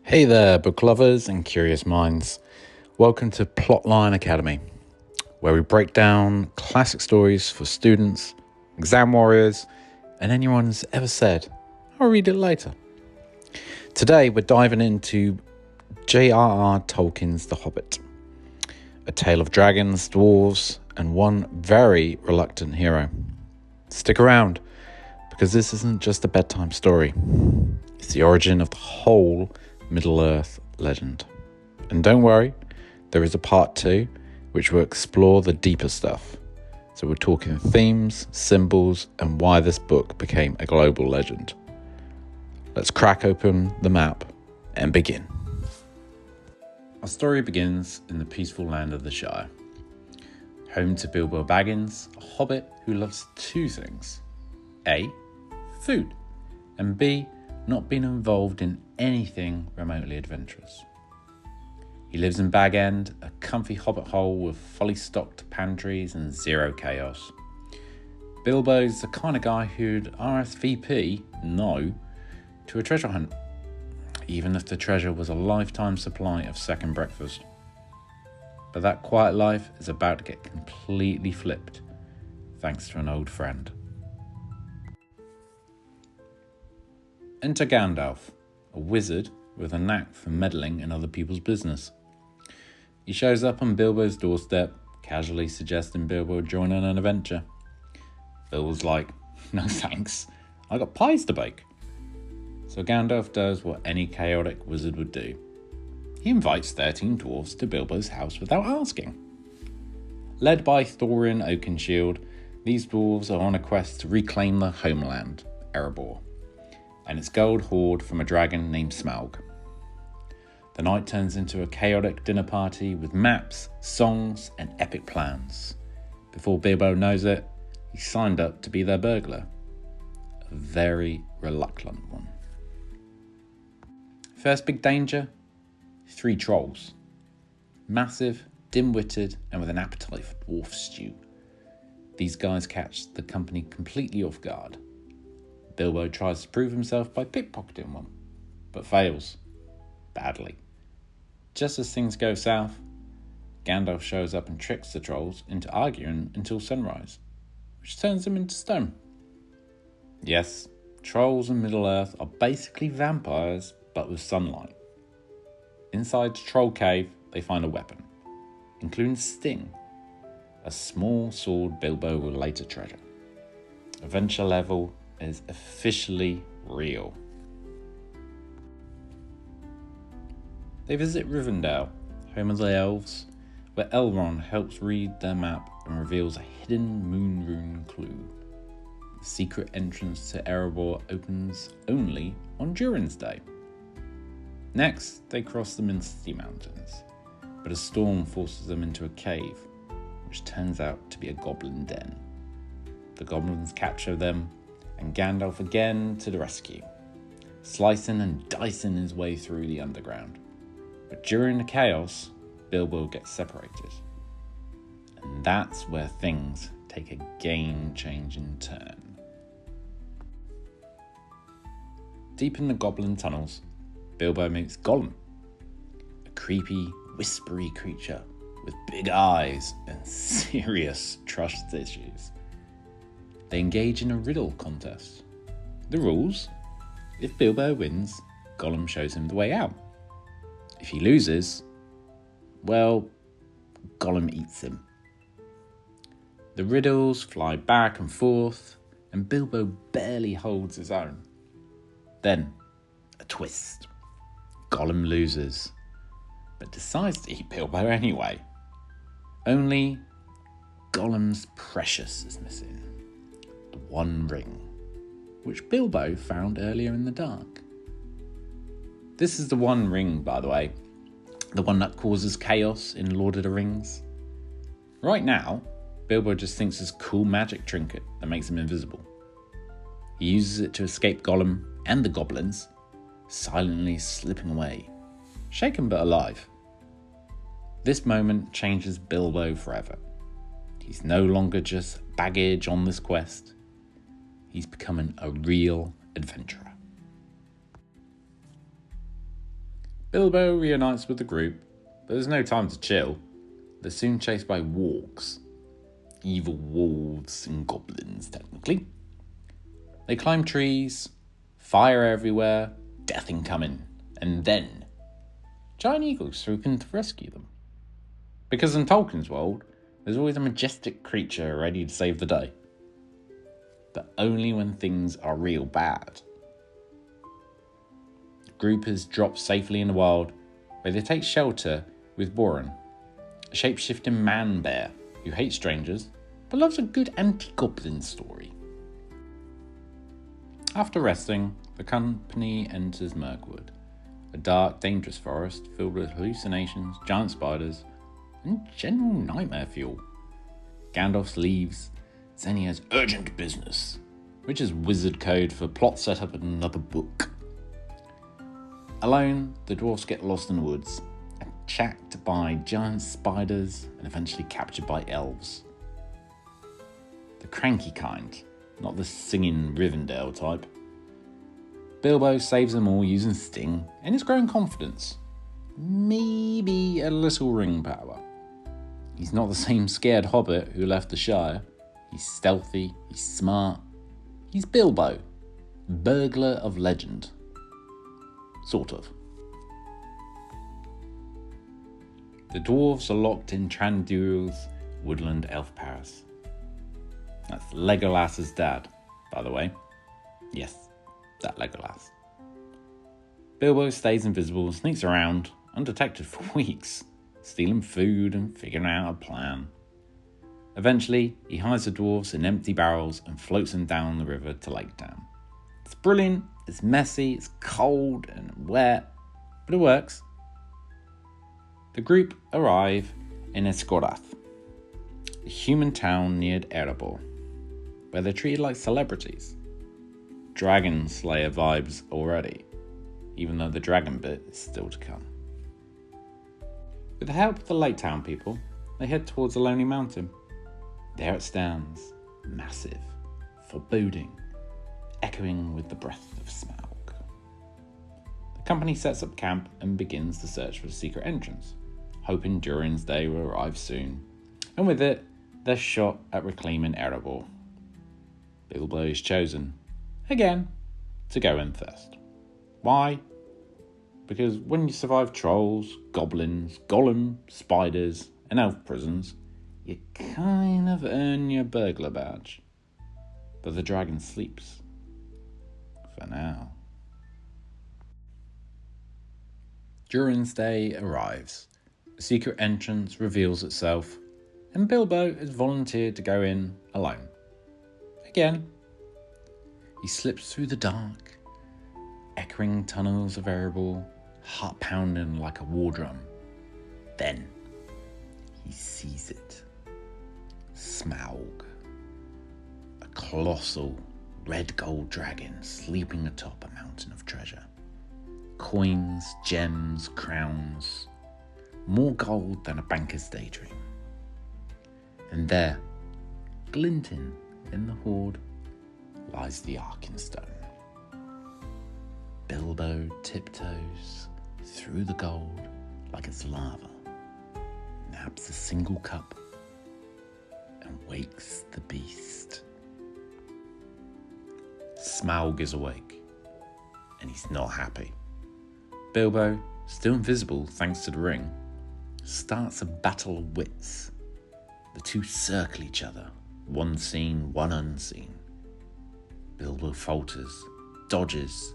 Hey there, book lovers and curious minds. Welcome to Plotline Academy, where we break down classic stories for students, exam warriors, and anyone who's ever said, I'll read it later. Today, we're diving into J.R.R. Tolkien's The Hobbit, a tale of dragons, dwarves, and one very reluctant hero. Stick around, because this isn't just a bedtime story. It's the origin of the whole Middle-earth legend. And don't worry, there is a part 2 which will explore the deeper stuff. So we're talking themes, symbols, and why this book became a global legend. Let's crack open the map and begin. Our story begins in the peaceful land of the Shire, home to Bilbo Baggins, a hobbit who loves two things: A, food, and B, not being involved in anything remotely adventurous. He lives in Bag End, a comfy hobbit hole with fully stocked pantries and zero chaos. Bilbo's the kind of guy who'd RSVP no to a treasure hunt, even if the treasure was a lifetime supply of second breakfast. But that quiet life is about to get completely flipped, thanks to an old friend. Enter Gandalf, a wizard with a knack for meddling in other people's business. He shows up on Bilbo's doorstep, casually suggesting Bilbo join on an adventure. Bilbo's like, no thanks, I got pies to bake. So Gandalf does what any chaotic wizard would do. He invites 13 dwarves to Bilbo's house without asking. Led by Thorin Oakenshield, these dwarves are on a quest to reclaim their homeland, Erebor, and its gold hoard from a dragon named Smaug. The night turns into a chaotic dinner party with maps, songs, and epic plans. Before Bilbo knows it, he's signed up to be their burglar. A very reluctant one. First big danger, 3 trolls. Massive, dim-witted, and with an appetite for dwarf stew. These guys catch the company completely off guard. Bilbo tries to prove himself by pickpocketing one, but fails. Badly. Just as things go south, Gandalf shows up and tricks the trolls into arguing until sunrise, which turns them into stone. Yes, trolls in Middle-earth are basically vampires, but with sunlight. Inside the troll cave, they find a weapon, including Sting, a small sword Bilbo will later treasure. Adventure level is officially real. They visit Rivendell, home of the elves, where Elrond helps read their map and reveals a hidden moon rune clue. The secret entrance to Erebor opens only on Durin's Day. Next, they cross the Misty Mountains, but a storm forces them into a cave, which turns out to be a goblin den. The goblins capture them, and Gandalf again to the rescue, slicing and dicing his way through the underground. But during the chaos, Bilbo gets separated. And that's where things take a game-changing turn. Deep in the goblin tunnels, Bilbo meets Gollum, a creepy, whispery creature with big eyes and serious trust issues. They engage in a riddle contest. The rules: if Bilbo wins, Gollum shows him the way out. If he loses, well, Gollum eats him. The riddles fly back and forth, and Bilbo barely holds his own. Then, a twist. Gollum loses, but decides to eat Bilbo anyway. Only Gollum's precious is missing. The One Ring, which Bilbo found earlier in the dark. This is the One Ring, by the way, the one that causes chaos in Lord of the Rings. Right now, Bilbo just thinks it's a cool magic trinket that makes him invisible. He uses it to escape Gollum and the goblins, silently slipping away, shaken but alive. This moment changes Bilbo forever. He's no longer just baggage on this quest. He's becoming a real adventurer. Bilbo reunites with the group, but there's no time to chill. They're soon chased by wargs. Evil wolves and goblins, technically. They climb trees, fire everywhere, death incoming, and then giant eagles swoop in to rescue them. Because in Tolkien's world, there's always a majestic creature ready to save the day. But only when things are real bad. The group is dropped safely in the wild, where they take shelter with Boran, a shape-shifting man-bear who hates strangers, but loves a good anti-goblin story. After resting, the company enters Mirkwood, a dark, dangerous forest filled with hallucinations, giant spiders, and general nightmare fuel. Gandalf leaves, saying he has urgent business, which is wizard code for plot setup in another book. Alone, the dwarves get lost in the woods, attacked by giant spiders and eventually captured by elves. The cranky kind, not the singing Rivendell type. Bilbo saves them all using Sting and his growing confidence. Maybe a little ring power. He's not the same scared hobbit who left the Shire. He's stealthy, he's smart. He's Bilbo, burglar of legend. Sort of. The dwarves are locked in Tranduil's woodland elf Paris. That's Legolas's dad, by the way. Yes, that Legolas. Bilbo stays invisible, sneaks around, undetected for weeks, stealing food and figuring out a plan. Eventually, he hides the dwarves in empty barrels and floats them down the river to Lake Town. It's brilliant, it's messy, it's cold and wet, but it works. The group arrive in Escorath, a human town near Erebor, where they're treated like celebrities. Dragon Slayer vibes already, even though the dragon bit is still to come. With the help of the Lake Town people, they head towards a lonely mountain. There it stands, massive, foreboding, echoing with the breath of Smaug. The company sets up camp and begins the search for the secret entrance, hoping Durin's day will arrive soon, and with it, their shot at reclaiming Erebor. Bilbo is chosen, again, to go in first. Why? Because when you survive trolls, goblins, golem, spiders, and elf prisons, you kind of earn your burglar badge. But the dragon sleeps. For now. Durin's day arrives. A secret entrance reveals itself, and Bilbo is volunteered to go in alone. Again. He slips through the dark, echoing tunnels of Erebor, heart pounding like a war drum. Then he sees it. Smaug, a colossal red gold dragon sleeping atop a mountain of treasure. Coins, gems, crowns, more gold than a banker's daydream. And there, glinting in the hoard, lies the Arkenstone. Bilbo tiptoes through the gold like it's lava, naps a single cup, and wakes the beast. Smaug is awake, and he's not happy. Bilbo, still invisible thanks to the ring, starts a battle of wits. The two circle each other, one seen, one unseen. Bilbo falters, dodges,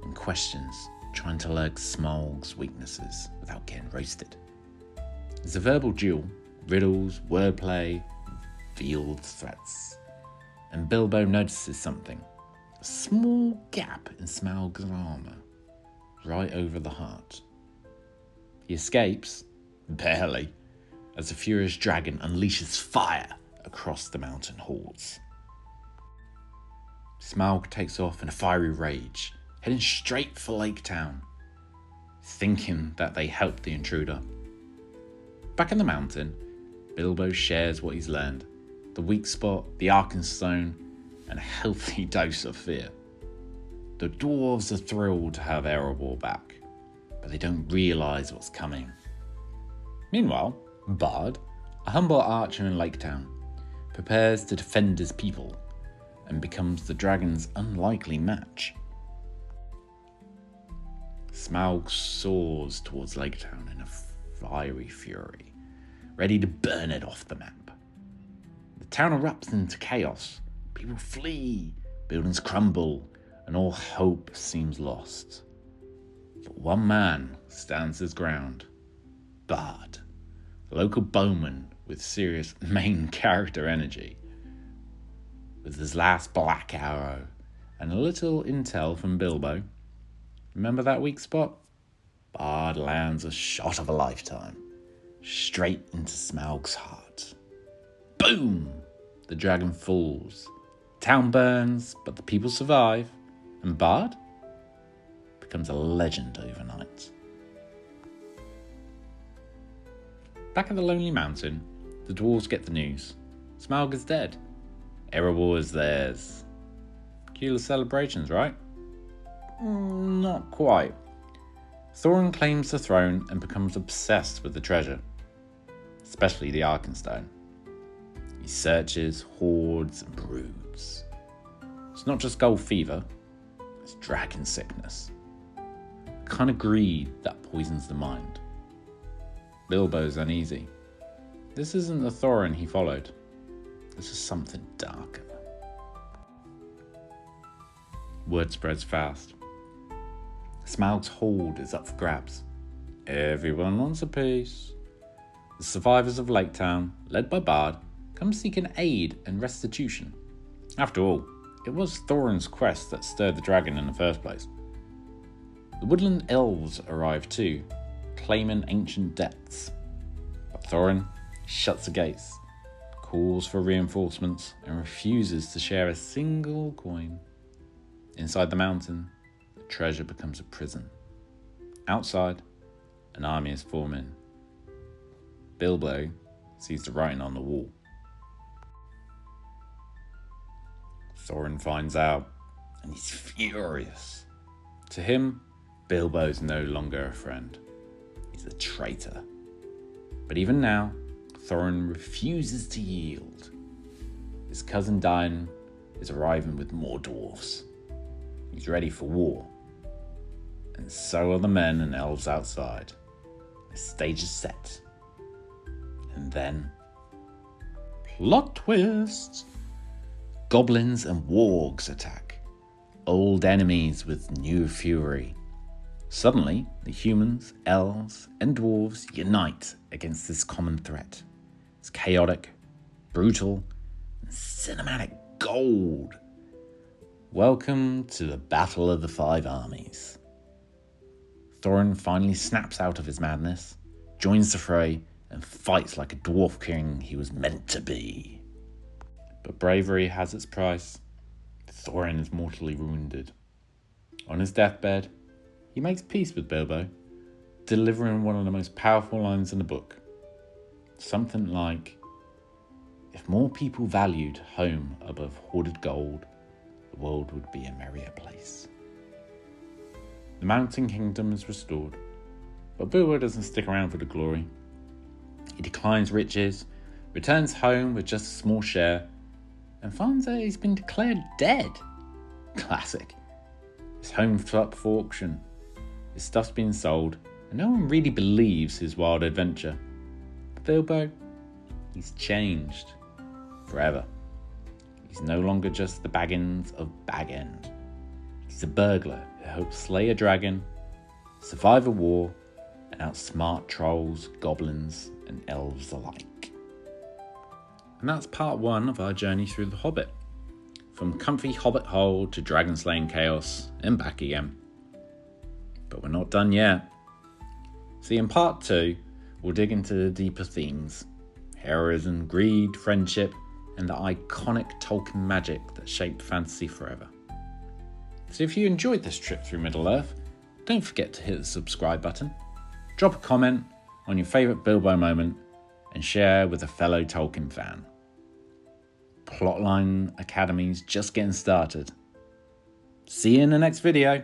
and questions, trying to lurk Smaug's weaknesses without getting roasted. It's a verbal duel, riddles, wordplay, veiled threats. And Bilbo notices something, a small gap in Smaug's armour, right over the heart. He escapes, barely, as the furious dragon unleashes fire across the mountain halls. Smaug takes off in a fiery rage, heading straight for Lake Town, thinking that they helped the intruder. Back in the mountain, Bilbo shares what he's learned, the weak spot, the Arkenstone, and a healthy dose of fear. The dwarves are thrilled to have Erebor back. but they don't realise what's coming. Meanwhile, Bard, a humble archer in Lake Town, prepares to defend his people and becomes the dragon's unlikely match. Smaug soars towards Lake Town in a fiery fury, ready to burn it off the map. The town erupts into chaos. People flee, buildings crumble, and all hope seems lost. But one man stands his ground. Bard, a local bowman with serious main character energy. With his last black arrow and a little intel from Bilbo, remember that weak spot? Bard lands a shot of a lifetime, straight into Smaug's heart. Boom! The dragon falls. Town burns, but the people survive, and Bard becomes a legend overnight. Back at the Lonely Mountain, the dwarves get the news. Smaug is dead. Erebor is theirs. Cue the celebrations, right? Not quite. Thorin claims the throne and becomes obsessed with the treasure, especially the Arkenstone. He searches, hoards, and broods. It's not just gold fever, it's dragon sickness. A kind of greed that poisons the mind. Bilbo's uneasy. This isn't the Thorin he followed. This is something darker. Word spreads fast. Smaug's hold is up for grabs. Everyone wants a piece. The survivors of Lake Town, led by Bard, come seeking aid and restitution. After all, it was Thorin's quest that stirred the dragon in the first place. The woodland elves arrive too, claiming ancient debts. But Thorin shuts the gates, calls for reinforcements, and refuses to share a single coin. Inside the mountain, the treasure becomes a prison. Outside, an army is forming. Bilbo sees the writing on the wall. Thorin finds out, and he's furious. To him, Bilbo's no longer a friend. He's a traitor. But even now, Thorin refuses to yield. His cousin Dain is arriving with more dwarves. He's ready for war. And so are the men and elves outside. The stage is set. And then, plot twist! Goblins and wargs attack. Old enemies with new fury. Suddenly, the humans, elves, and dwarves unite against this common threat. It's chaotic, brutal, and cinematic gold. Welcome to the Battle of the Five Armies. Thorin finally snaps out of his madness, joins the fray, and fights like a dwarf king he was meant to be. But bravery has its price. Thorin is mortally wounded. On his deathbed, he makes peace with Bilbo, delivering one of the most powerful lines in the book. Something like, "If more people valued home above hoarded gold, the world would be a merrier place." The Mountain Kingdom is restored, but Bilbo doesn't stick around for the glory. He declines riches, returns home with just a small share, and finds that he's been declared dead. Classic. His home's up for auction. His stuff's being sold, and no one really believes his wild adventure. But Bilbo, he's changed. Forever. He's no longer just the Baggins of Bag End. He's a burglar who hopes slay a dragon, survive a war, and outsmart trolls, goblins, and elves alike. And that's part one of our journey through The Hobbit. From comfy Hobbit hole to dragon slaying chaos and back again. But we're not done yet. See, in part two, we'll dig into the deeper themes. Heroism, greed, friendship, and the iconic Tolkien magic that shaped fantasy forever. So if you enjoyed this trip through Middle-earth, don't forget to hit the subscribe button, drop a comment on your favourite Bilbo moment, and share with a fellow Tolkien fan. Plotline Academy's just getting started. See you in the next video.